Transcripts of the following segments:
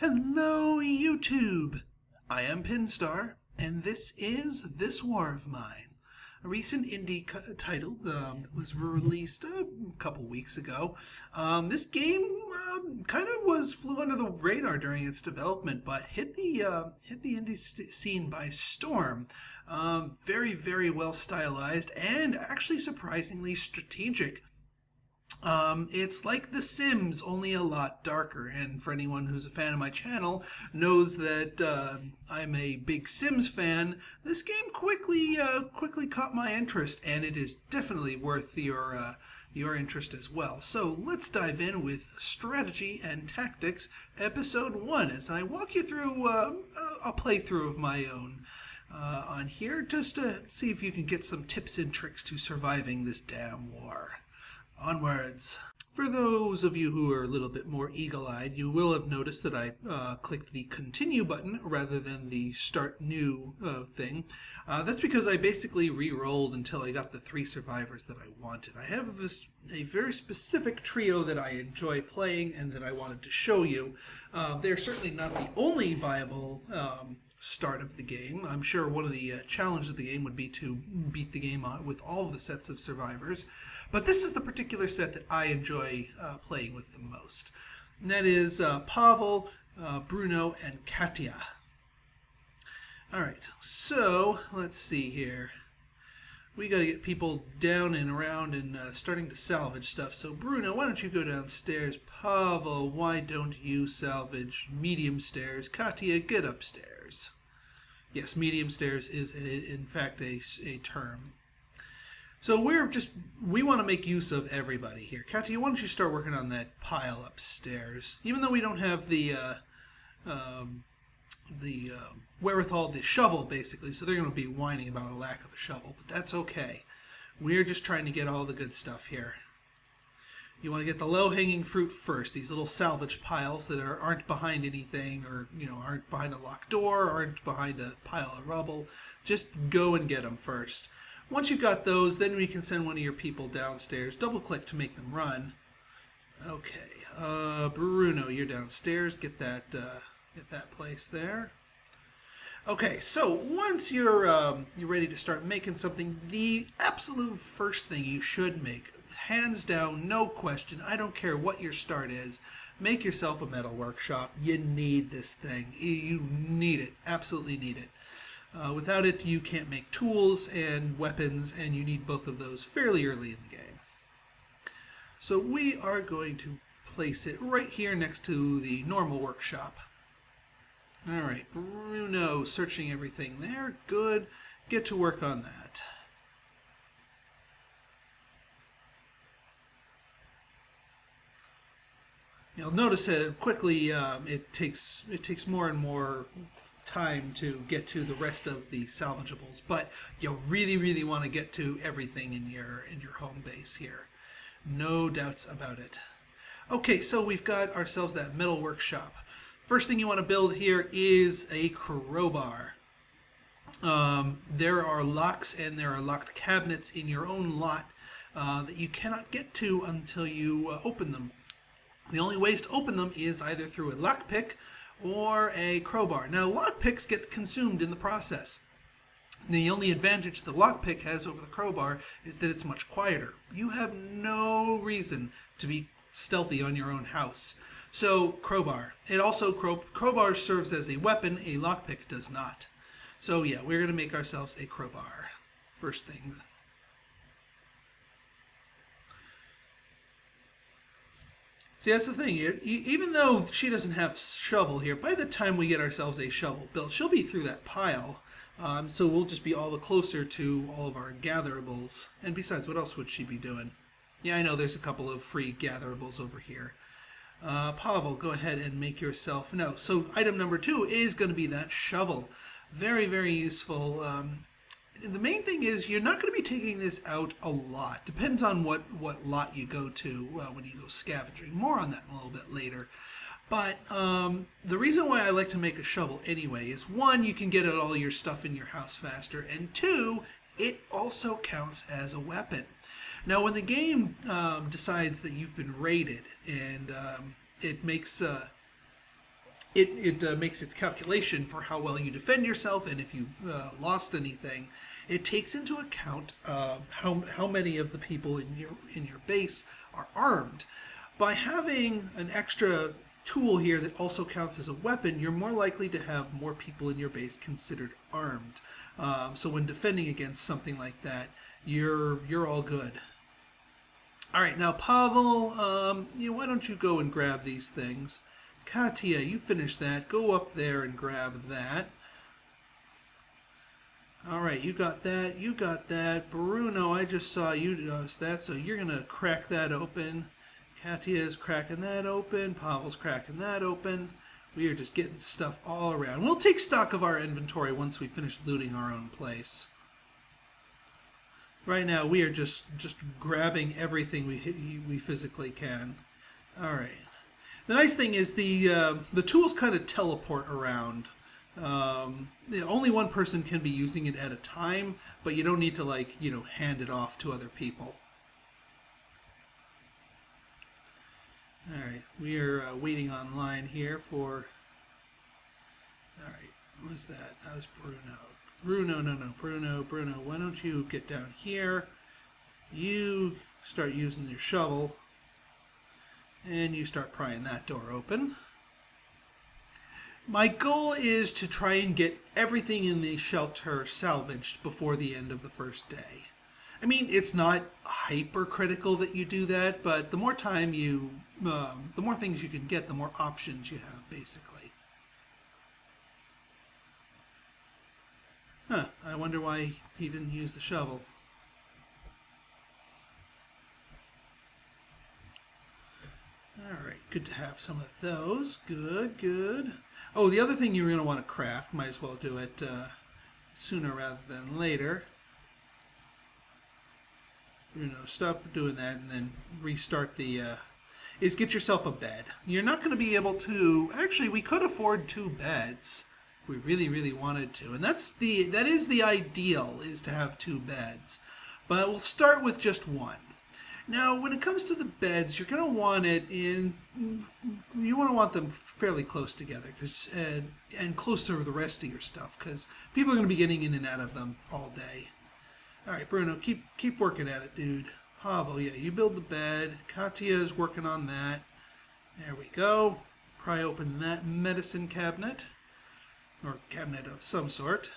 Hello, YouTube! I am Pinstar, and this is This War of Mine, a recent indie title that was released a couple weeks ago. This game kind of flew under the radar during its development, but hit the indie scene by storm. Very, very well stylized, and actually surprisingly strategic. It's like The Sims, only a lot darker, and for anyone who's a fan of my channel knows that I'm a big Sims fan. This game quickly caught my interest, and it is definitely worth your interest as well. So let's dive in with Strategy and Tactics, Episode 1, as I walk you through a playthrough of my own on here, just to see if you can get some tips and tricks to surviving this damn war. Onwards. For those of you who are a little bit more eagle-eyed, you will have noticed that I clicked the continue button rather than the start new thing. That's because I basically re-rolled until I got the 3 survivors that I wanted. I have a very specific trio that I enjoy playing and that I wanted to show you. They're certainly not the only viable start of the game. I'm sure one of the challenges of the game would be to beat the game with all of the sets of survivors, but this is the particular set that I enjoy playing with the most. And that is Pavil, Bruno, and Katia. Alright, so let's see here. We got to get people down and around and starting to salvage stuff. So Bruno, why don't you go downstairs? Pavil, why don't you salvage medium stairs? Katia, get upstairs. Yes, medium stairs is in fact a term. So we want to make use of everybody here. Katia, why don't you start working on that pile upstairs? Even though we don't have the wherewithal, the shovel, basically, so they're going to be whining about a lack of a shovel, but that's okay. We're just trying to get all the good stuff here. You want to get the low-hanging fruit first, these little salvage piles that aren't behind anything, or aren't behind a locked door, aren't behind a pile of rubble. Just go and get them first. Once you've got those, then we can send one of your people downstairs. Double-click to make them run. Okay, Bruno, you're downstairs. Get that place there. Okay, so once you're ready to start making something, the absolute first thing you should make, hands down, no question, I don't care what your start is, make yourself a metal workshop. You need this thing. You need it. Absolutely need it. Without it, you can't make tools and weapons, and you need both of those fairly early in the game. So we are going to place it right here next to the normal workshop. Alright, Bruno, searching everything there. Good. Get to work on that. You'll notice that quickly it takes more and more time to get to the rest of the salvageables, but you really want to get to everything in your home base here. No doubts about it. Okay, so we've got ourselves that metal workshop. First thing you want to build here is a crowbar. There are locks and there are locked cabinets in your own lot that you cannot get to until you open them. The only ways to open them is either through a lockpick or a crowbar. Now, lockpicks get consumed in the process. The only advantage the lockpick has over the crowbar is that it's much quieter. You have no reason to be stealthy on your own house. So, crowbar. It also, crowbar serves as a weapon, a lockpick does not. So yeah, we're going to make ourselves a crowbar. First thing. See, that's the thing. Even though she doesn't have a shovel here, by the time we get ourselves a shovel built, she'll be through that pile. So we'll just be all the closer to all of our gatherables. And besides, what else would she be doing? Yeah, I know there's a couple of free gatherables over here. Pavel, go ahead and make yourself... No, so item number 2 is going to be that shovel. Very, very useful. The main thing is you're not going to be taking this out a lot. Depends on what lot you go to when you go scavenging. More on that a little bit later. But the reason why I like to make a shovel anyway is, 1, you can get at all your stuff in your house faster, and 2, it also counts as a weapon. Now, when the game decides that you've been raided and it makes it makes its calculation for how well you defend yourself, and if you've lost anything, it takes into account how many of the people in your base are armed. By having an extra tool here that also counts as a weapon, you're more likely to have more people in your base considered armed. So when defending against something like that, you're all good. All right, now Pavel, why don't you go and grab these things? Katia, you finish that. Go up there and grab that. All right, you got that. You got that. Bruno, I just saw you notice that, so you're going to crack that open. Katia is cracking that open. Pavel's cracking that open. We are just getting stuff all around. We'll take stock of our inventory once we finish looting our own place. Right now, we are just grabbing everything we physically can. All right. The nice thing is the tools kind of teleport around. Only one person can be using it at a time, but you don't need to hand it off to other people. All right, we are waiting online here for. All right, what was that? That was Bruno. Bruno. Why don't you get down here? You start using your shovel. And you start prying that door open. My goal is to try and get everything in the shelter salvaged before the end of the first day. I mean, it's not hyper critical that you do that, but the more time the more things you can get, the more options you have, basically. Huh, I wonder why he didn't use the shovel. Alright, good to have some of those. Good. Oh, the other thing you're going to want to craft, might as well do it sooner rather than later. Stop doing that and then restart the... is get yourself a bed. You're not going to be able to... Actually, we could afford 2 beds. We really wanted to. And that is the ideal, is to have 2 beds. But we'll start with just 1. Now, when it comes to the beds, you're going to want you want them fairly close together, and close to the rest of your stuff, because people are going to be getting in and out of them all day. All right, Bruno, keep working at it, dude. Pavel, yeah, you build the bed. Katia is working on that. There we go. Pry open that medicine cabinet, or cabinet of some sort.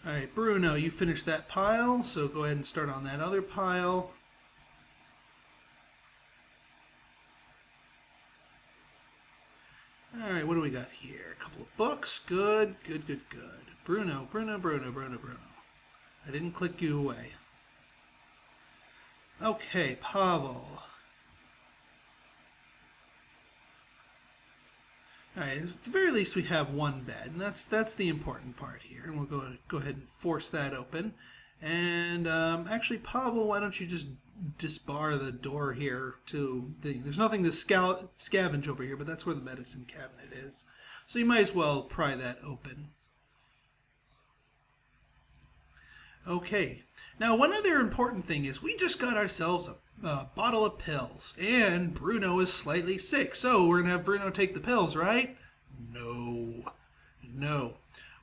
All right, Bruno, you finished that pile, so go ahead and start on that other pile. All right, what do we got here? A couple of books. Good. Bruno. I didn't click you away. Okay, Pavel. All right, at the very least we have 1 bed, and that's the important part here. And we'll go ahead and force that open. And actually, Pavel, why don't you just disbar the door here to there's nothing to scavenge over here, but that's where the medicine cabinet is. So you might as well pry that open. Okay, now one other important thing is we just got ourselves a bottle of pills, and Bruno is slightly sick, so we're going to have Bruno take the pills, right? No.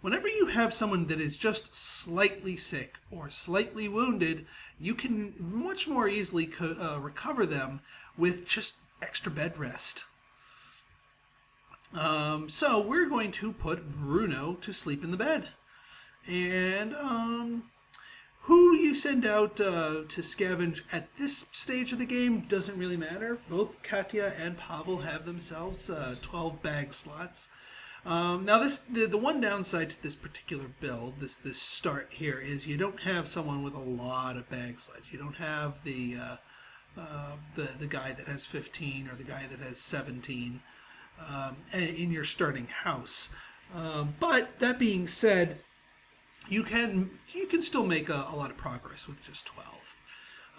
Whenever you have someone that is just slightly sick or slightly wounded, you can much more easily recover them with just extra bed rest. So we're going to put Bruno to sleep in the bed. And who you send out to scavenge at this stage of the game doesn't really matter. Both Katia and Pavel have themselves 12 bag slots. Now the one downside to this particular build, this start here, is you don't have someone with a lot of bag slots. You don't have the guy that has 15 or the guy that has 17 in your starting house. But that being said, you can still make a lot of progress with just 12.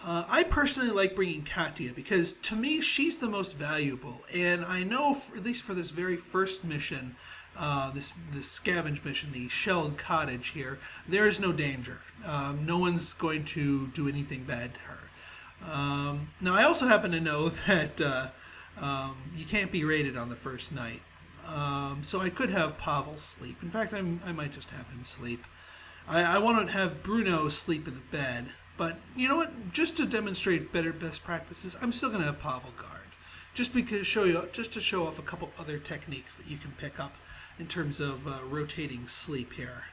I personally like bringing Katia because to me she's the most valuable, and I know at least for this very first mission, this scavenge mission, the shelled cottage here, there is no danger. No one's going to do anything bad to her. Now I also happen to know that You can't be raided on the first night. So I could have Pavel sleep. In fact, I might just have him sleep. I want to have Bruno sleep in the bed. But you know what? Just to demonstrate best practices, I'm still going to have Pavel guard. Just to show off a couple other techniques that you can pick up in terms of rotating sleep here.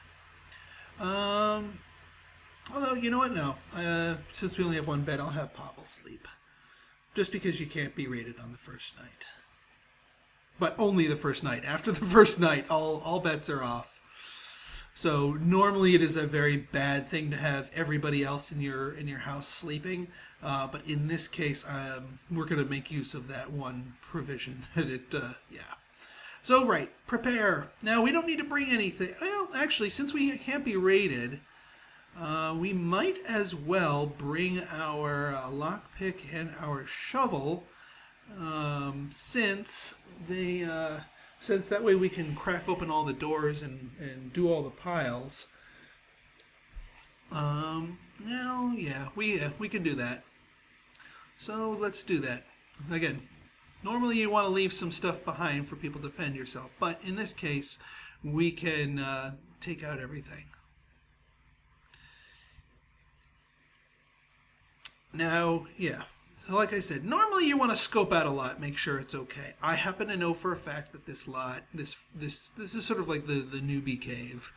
Although, you know what? No. Since we only have one bed, I'll have Pavel sleep. Just because you can't be raided on the first night. But only the first night. After the first night, all bets are off. So normally it is a very bad thing to have everybody else in your house sleeping. But in this case, we're going to make use of that one provision that yeah. So, right, prepare. Now, we don't need to bring anything. Well, actually, since we can't be raided, we might as well bring our lockpick and our shovel, since that way we can crack open all the doors and do all the piles. Now, yeah, we can do that. So let's do that. Again, normally you want to leave some stuff behind for people to defend yourself, but in this case, we can take out everything. Now, yeah, so like I said, normally you want to scope out a lot, make sure it's okay. I happen to know for a fact that this lot, this is sort of like the newbie cave,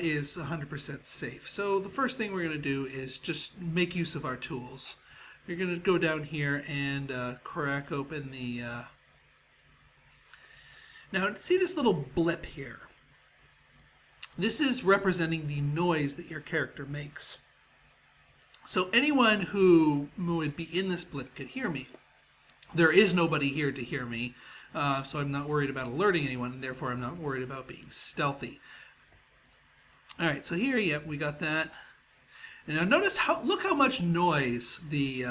is 100% safe. So the first thing we're going to do is just make use of our tools. You're going to go down here and crack open the... Now, see this little blip here? This is representing the noise that your character makes. So anyone who would be in this blip could hear me. There is nobody here to hear me, so I'm not worried about alerting anyone, and therefore I'm not worried about being stealthy. Alright, so here, yep, we got that. And now notice look how much noise the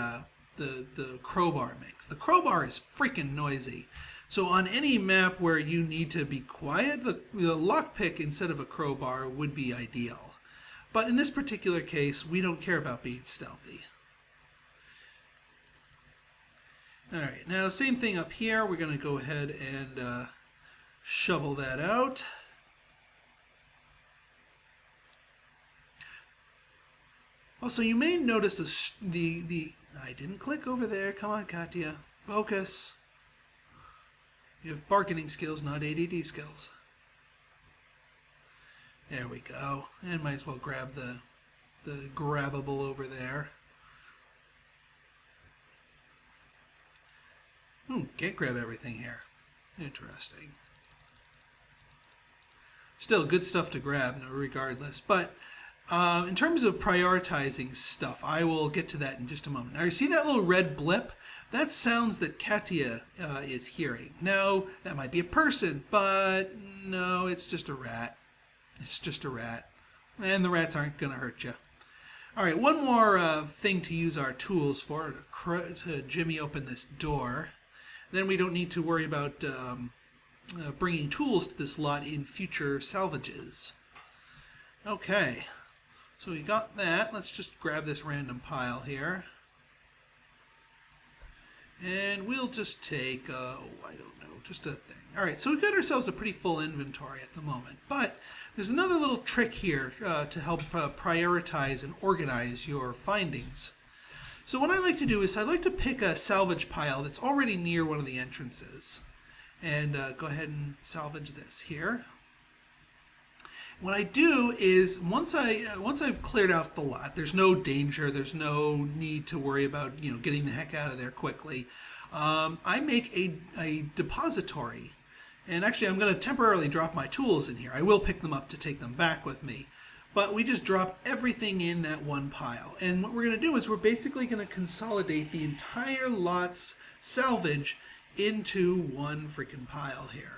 crowbar makes. The crowbar is freaking noisy. So on any map where you need to be quiet, the lockpick instead of a crowbar would be ideal. But in this particular case, we don't care about being stealthy. Alright, now same thing up here. We're going to go ahead and shovel that out. Also, you may notice I didn't click over there. Come on, Katia. Focus. You have bargaining skills, not ADD skills. There we go. And might as well grab the grabbable over there. Can't grab everything here. Interesting. Still good stuff to grab, regardless. But in terms of prioritizing stuff, I will get to that in just a moment. Now, you see that little red blip? That's sounds that Katia is hearing. Now, that might be a person, but no, it's just a rat. It's just a rat. And the rats aren't going to hurt you. Alright, one more thing to use our tools for, to jimmy open this door. Then we don't need to worry about bringing tools to this lot in future salvages. Okay, so we got that. Let's just grab this random pile here. And we'll just take, I don't know, just a thing. Alright, so we've got ourselves a pretty full inventory at the moment. But there's another little trick here to help prioritize and organize your findings. So what I like to do is I like to pick a salvage pile that's already near one of the entrances. And go ahead and salvage this here. What I do is once I've cleared out the lot, there's no danger, there's no need to worry about getting the heck out of there quickly. I make a depository, and actually I'm going to temporarily drop my tools in here. I will pick them up to take them back with me, but we just drop everything in that one pile. And what we're going to do is we're basically going to consolidate the entire lot's salvage into one freaking pile here.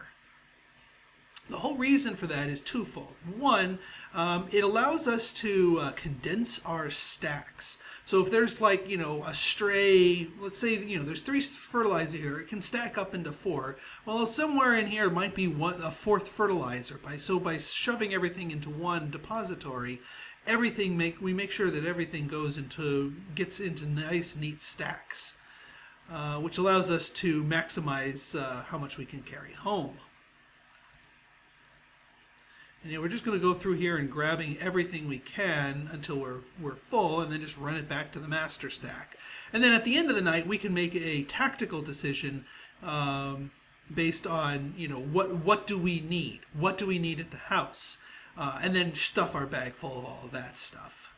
The whole reason for that is twofold. One, it allows us to condense our stacks. So if there's like, a stray, let's say, there's 3 fertilizer here, it can stack up into 4. Well, somewhere in here might be a 4th fertilizer. So by shoving everything into one depository, we make sure that everything gets into nice, neat stacks. which allows us to maximize how much we can carry home. And we're just going to go through here and grabbing everything we can until we're full, and then just run it back to the master stack. And then at the end of the night, we can make a tactical decision based on, what do we need? What do we need at the house? And then stuff our bag full of all of that stuff.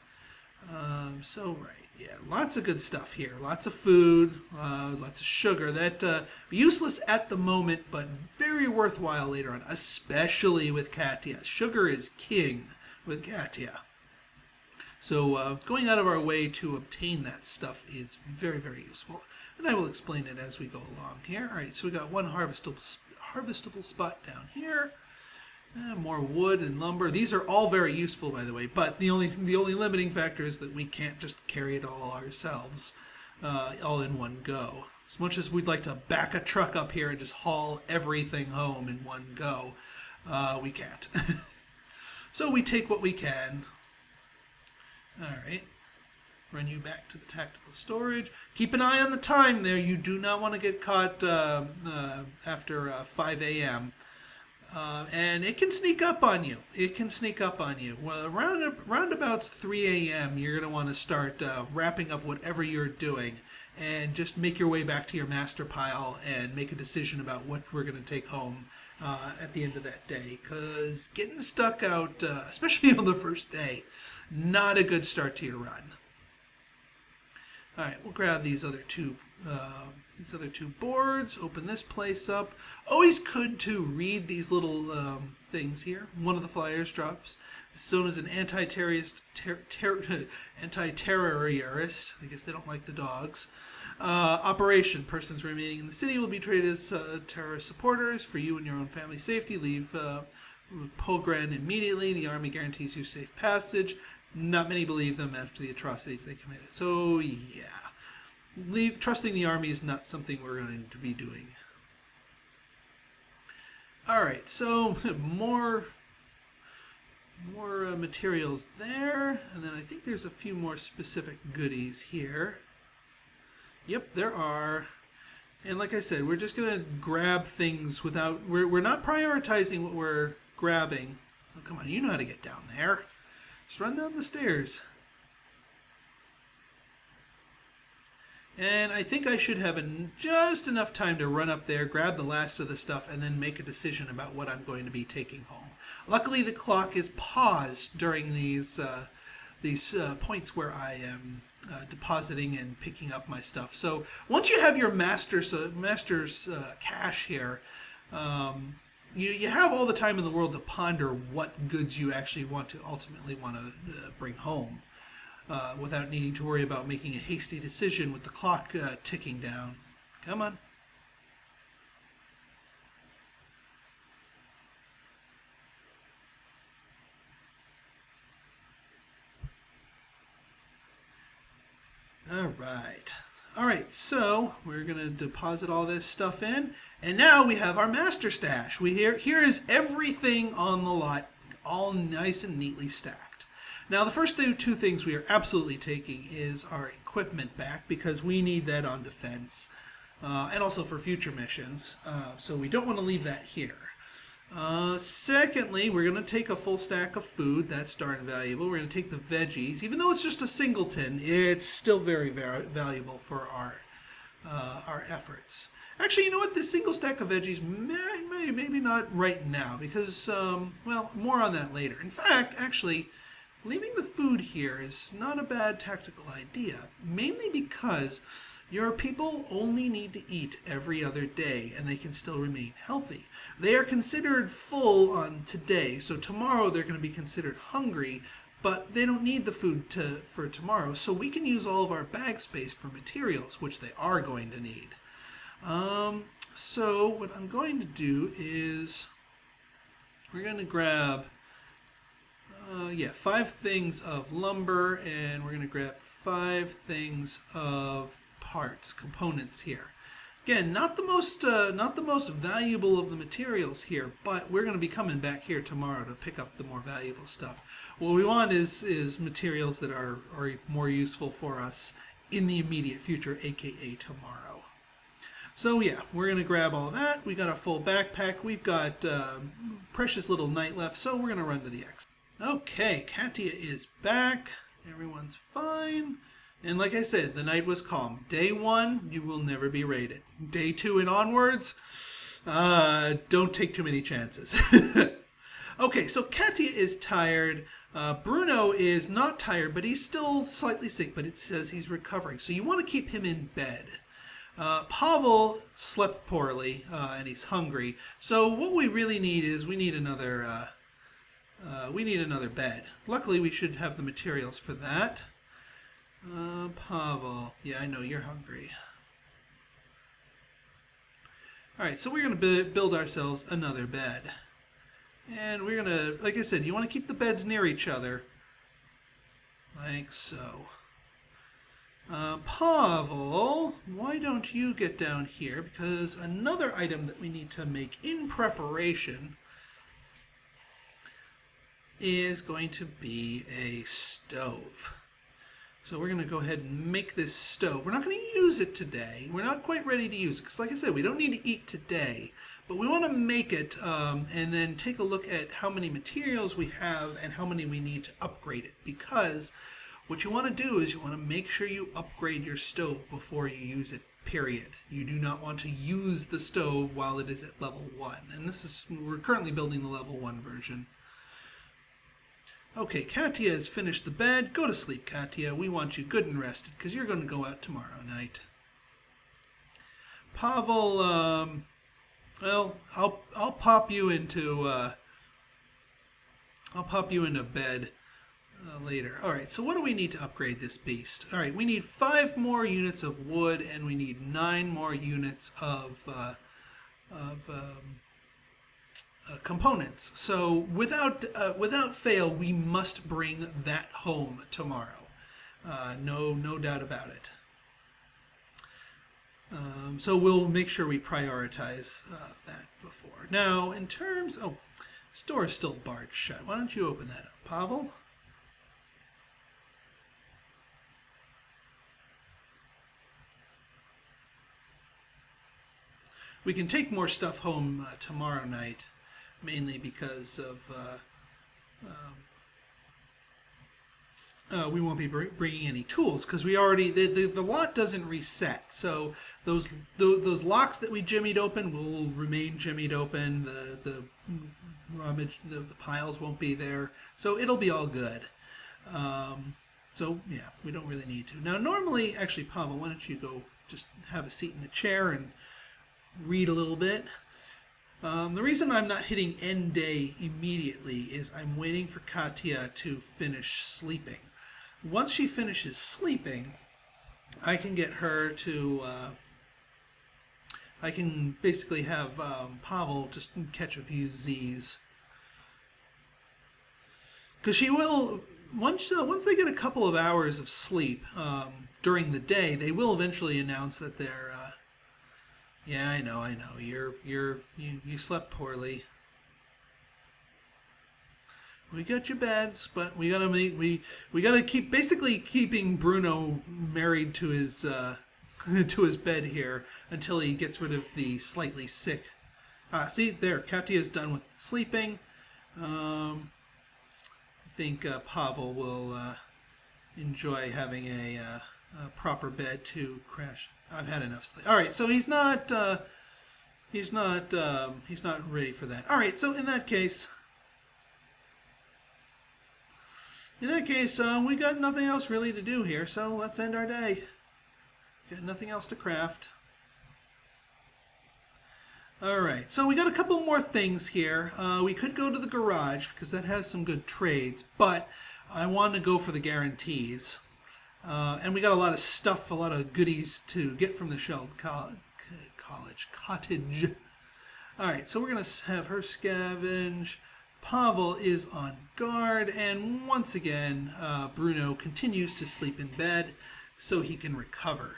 Lots of good stuff here. Lots of food, lots of sugar. That useless at the moment, but very worthwhile later on, especially with Katia. Sugar is king with Katia. So going out of our way to obtain that stuff is very, very useful. And I will explain it as we go along here. All right, so we got one harvestable spot down here. More wood and lumber. These are all very useful, by the way, but the only limiting factor is that we can't just carry it all ourselves, all in one go. As much as we'd like to back a truck up here and just haul everything home in one go, we can't. So we take what we can. All right. Run you back to the tactical storage. Keep an eye on the time there. You do not want to get caught after 5 a.m. And it can sneak up on you. It can sneak up on you. Well, around about 3 a.m., you're going to want to start wrapping up whatever you're doing and just make your way back to your master pile and make a decision about what we're going to take home at the end of that day. Because getting stuck out, especially on the first day, not a good start to your run. All right, we'll grab these other two boards, open this place up. Always good to read these little things here. One of the flyers drops. This zone is an anti-terrorist, anti-terrorist. I guess they don't like the dogs. Operation. Persons remaining in the city will be treated as terrorist supporters. For you and your own family safety, leave Pogren immediately. The army guarantees you safe passage. Not many believe them after the atrocities they committed. So, yeah. Trusting the army is not something we're going to be doing. Alright, so more materials there. And then I think there's a few more specific goodies here. Yep, there are. And like I said, we're just going to grab things without... We're not prioritizing what we're grabbing. Oh, come on, you know how to get down there. Just run down the stairs. And I think I should have just enough time to run up there, grab the last of the stuff, and then make a decision about what I'm going to be taking home. Luckily, the clock is paused during these points where I am depositing and picking up my stuff. So once you have your master's cache here, you have all the time in the world to ponder what goods you actually ultimately want to bring home. Without needing to worry about making a hasty decision with the clock ticking down. Come on. All right, so we're going to deposit all this stuff in, and now we have our master stash. Here is everything on the lot, all nice and neatly stacked. Now, the first two things we are absolutely taking is our equipment back, because we need that on defense, and also for future missions, so we don't want to leave that here. Secondly, we're going to take a full stack of food. That's darn valuable. We're going to take the veggies. Even though it's just a singleton, it's still very, very valuable for our efforts. Actually, you know what? This single stack of veggies, maybe not right now, because, well, more on that later. In fact, actually, leaving the food here is not a bad tactical idea, mainly because your people only need to eat every other day, and they can still remain healthy. They are considered full on today, so tomorrow they're going to be considered hungry, but they don't need the food for tomorrow, so we can use all of our bag space for materials, which they are going to need. So what I'm going to do is we're going to grab 5 things of lumber, and we're going to grab 5 things of components here. Again, not the most valuable of the materials here, but we're going to be coming back here tomorrow to pick up the more valuable stuff. What we want is materials that are more useful for us in the immediate future, aka tomorrow. So yeah, we're going to grab all that. We got a full backpack. We've got precious little night left, so we're going to run to the exit. Okay, Katia is back. Everyone's fine. And like I said, the night was calm. Day 1, you will never be raided. Day 2 and onwards, don't take too many chances. Okay, so Katia is tired. Bruno is not tired, but he's still slightly sick, but it says he's recovering. So you want to keep him in bed. Pavel slept poorly, and he's hungry. So what we really need is we need another bed. Luckily, we should have the materials for that. Pavel, yeah, I know you're hungry. All right, so we're going to build ourselves another bed. And we're going to, like I said, you want to keep the beds near each other. Like so. Pavel, why don't you get down here? Because another item that we need to make in preparation is going to be a stove. So we're going to go ahead and make this stove. We're not going to use it today. We're not quite ready to use it because, like I said, we don't need to eat today. But we want to make it and then take a look at how many materials we have and how many we need to upgrade it. Because what you want to do is you want to make sure you upgrade your stove before you use it, period. You do not want to use the stove while it is at level 1. And we're currently building the level 1 version. Okay, Katia has finished the bed. Go to sleep, Katia. We want you good and rested because you're going to go out tomorrow night. Pavel, well, I'll pop you into bed later. All right. So what do we need to upgrade this beast? All right, we need 5 more units of wood and we need 9 more units of components. So without fail, we must bring that home tomorrow. No doubt about it. So we'll make sure we prioritize that before. Now, in terms, the store is still barred shut. Why don't you open that up, Pavel? We can take more stuff home tomorrow night, mainly because of we won't be bringing any tools because we already the lot doesn't reset. So those locks that we jimmied open will remain jimmied open. The rummage, the piles won't be there, so it'll be all good. So yeah, we don't really need to. Now normally, actually, Pavel, why don't you go just have a seat in the chair and read a little bit. The reason I'm not hitting end day immediately is I'm waiting for Katia to finish sleeping. Once she finishes sleeping, I can get her to, I can basically have Pavel just catch a few Z's. Because she will, once they get a couple of hours of sleep during the day, they will eventually announce that they're, yeah, I know, you slept poorly. We got your beds, but we gotta keep basically keeping Bruno married to his to his bed here until he gets rid of the slightly sick. See there, Katia's done with sleeping. I think Pavel will enjoy having a proper bed to crash. I've had enough sleep. All right, so he's not ready for that. All right, so in that case, we got nothing else really to do here. So let's end our day. Got nothing else to craft. All right, so we got a couple more things here. We could go to the garage because that has some good trades, but I want to go for the guarantees. And we got a lot of stuff, a lot of goodies to get from the shelled cottage. All right, so we're going to have her scavenge. Pavel is on guard, and once again, Bruno continues to sleep in bed so he can recover.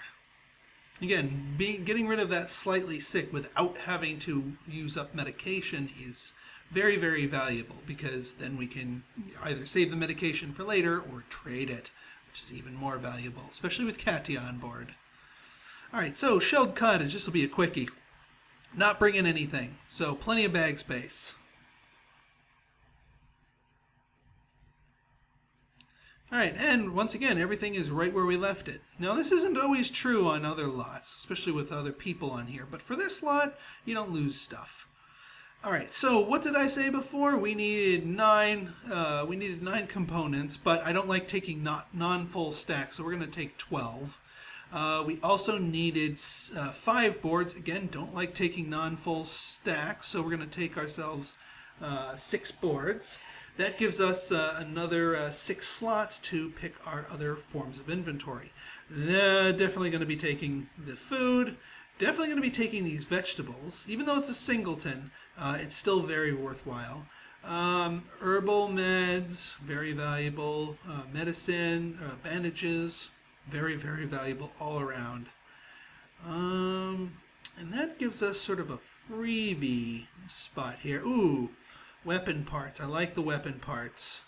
Again, getting rid of that slightly sick without having to use up medication is very, very valuable because then we can either save the medication for later or trade it, which is even more valuable, especially with Katia on board. Alright, so shelled cottage. This will be a quickie. Not bringing anything, so plenty of bag space. Alright, and once again, everything is right where we left it. Now, this isn't always true on other lots, especially with other people on here, but for this lot, you don't lose stuff. Alright, so what did I say before? We needed nine components, but I don't like taking non-full stacks, so we're going to take 12. We also needed 5 boards. Again, don't like taking non-full stacks, so we're going to take ourselves 6 boards. That gives us another 6 slots to pick our other forms of inventory. Definitely going to be taking the food. Definitely going to be taking these vegetables. Even though it's a singleton, it's still very worthwhile. Herbal meds, very valuable. Medicine, bandages, very, very valuable all around. And that gives us sort of a freebie spot here. Ooh, weapon parts. I like the weapon parts.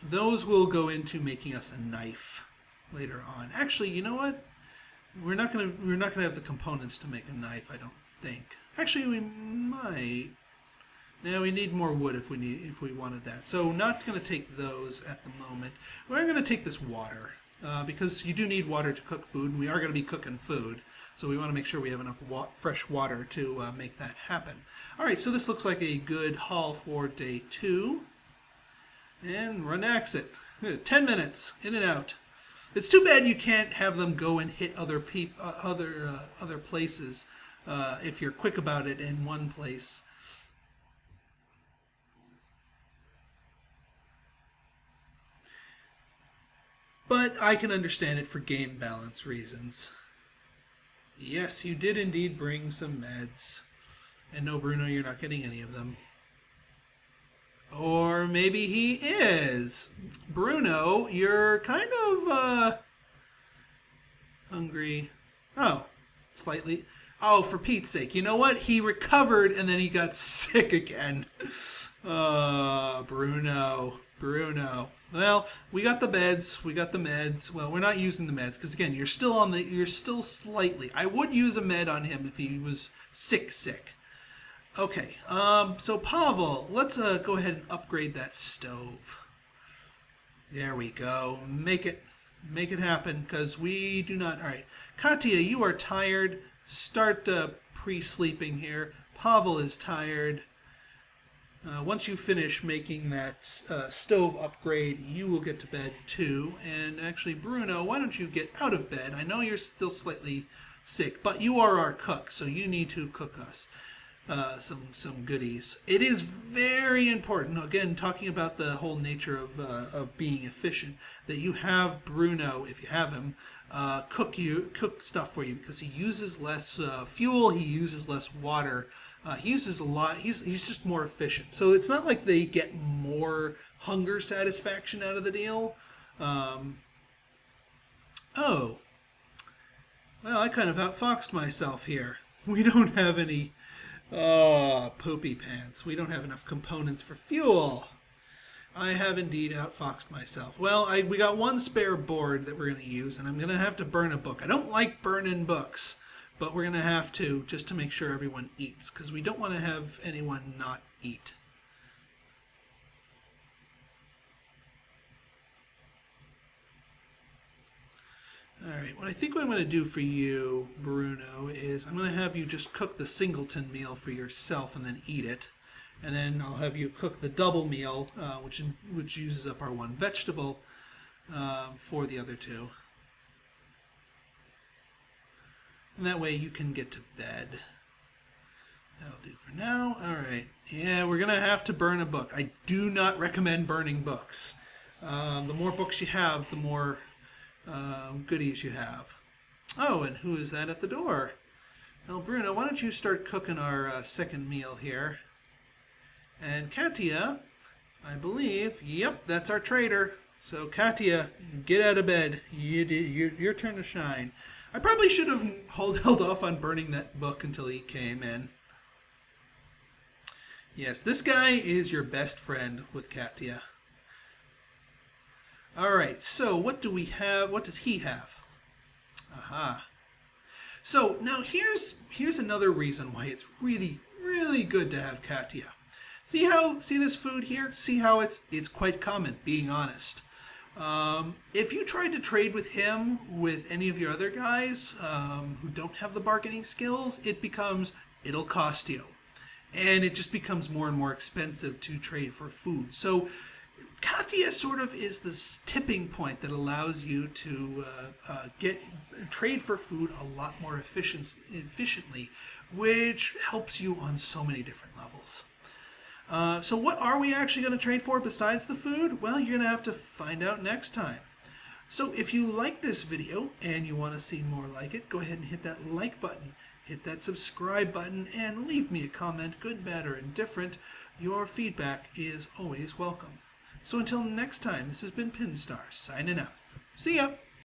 Those will go into making us a knife later on. Actually, you know what? We're not gonna have the components to make a knife, I don't think. Actually, we might. Now we need more wood if we wanted that. So not going to take those at the moment. We're going to take this water because you do need water to cook food. We are going to be cooking food, so we want to make sure we have enough fresh water to make that happen. All right, so this looks like a good haul for day 2, and run to exit. 10 minutes in and out. It's too bad you can't have them go and hit other places if you're quick about it in one place. But I can understand it for game balance reasons. Yes, you did indeed bring some meds. And no, Bruno, you're not getting any of them. Or maybe he is. Bruno, you're kind of hungry. Oh, slightly. Oh, for Pete's sake. You know what? He recovered and then he got sick again. Bruno. Well, we got the beds. We got the meds. Well, we're not using the meds because again, you're still slightly. I would use a med on him if he was sick. Okay. So Pavel, let's go ahead and upgrade that stove. There we go. Make it happen because we do not. All right, Katia, you are tired. Start pre-sleeping here. Pavel is tired. Once you finish making that stove upgrade, you will get to bed too. And actually, Bruno, why don't you get out of bed? I know you're still slightly sick, but you are our cook, so you need to cook us some goodies. It is very important, again, talking about the whole nature of being efficient, that you have Bruno, if you have him, cook stuff for you because he uses less fuel, he uses less water. He uses a lot. He's just more efficient. So it's not like they get more hunger satisfaction out of the deal. Oh. Well, I kind of outfoxed myself here. We don't have any poopy pants. We don't have enough components for fuel. I have indeed outfoxed myself. Well, we got one spare board that we're going to use, and I'm going to have to burn a book. I don't like burning books. But we're going to have to, just to make sure everyone eats, because we don't want to have anyone not eat. Alright, what I think what I'm going to do for you, Bruno, is I'm going to have you just cook the singleton meal for yourself and then eat it. And then I'll have you cook the double meal, which uses up our one vegetable, for the other 2. And that way you can get to bed. That'll do for now. Alright. Yeah, we're going to have to burn a book. I do not recommend burning books. The more books you have, the more goodies you have. Oh, and who is that at the door? Well, Bruno, why don't you start cooking our second meal here? And Katia, I believe, yep, that's our trader. So Katia, get out of bed. Your turn to shine. I probably should have held off on burning that book until he came in. Yes, this guy is your best friend with Katia. Alright, so what do we have? What does he have? Aha. So now here's another reason why it's really good to have Katia. See this food here? See how it's quite common, being honest. If you tried to trade with him with any of your other guys who don't have the bargaining skills, it'll cost you. And it just becomes more and more expensive to trade for food. So Katia sort of is this tipping point that allows you to trade for food a lot more efficiently, which helps you on so many different levels. So what are we actually going to trade for besides the food? Well, you're going to have to find out next time. So if you like this video and you want to see more like it, go ahead and hit that like button, hit that subscribe button, and leave me a comment, good, bad, or indifferent. Your feedback is always welcome. So until next time, this has been Pinstar, signing out. See ya!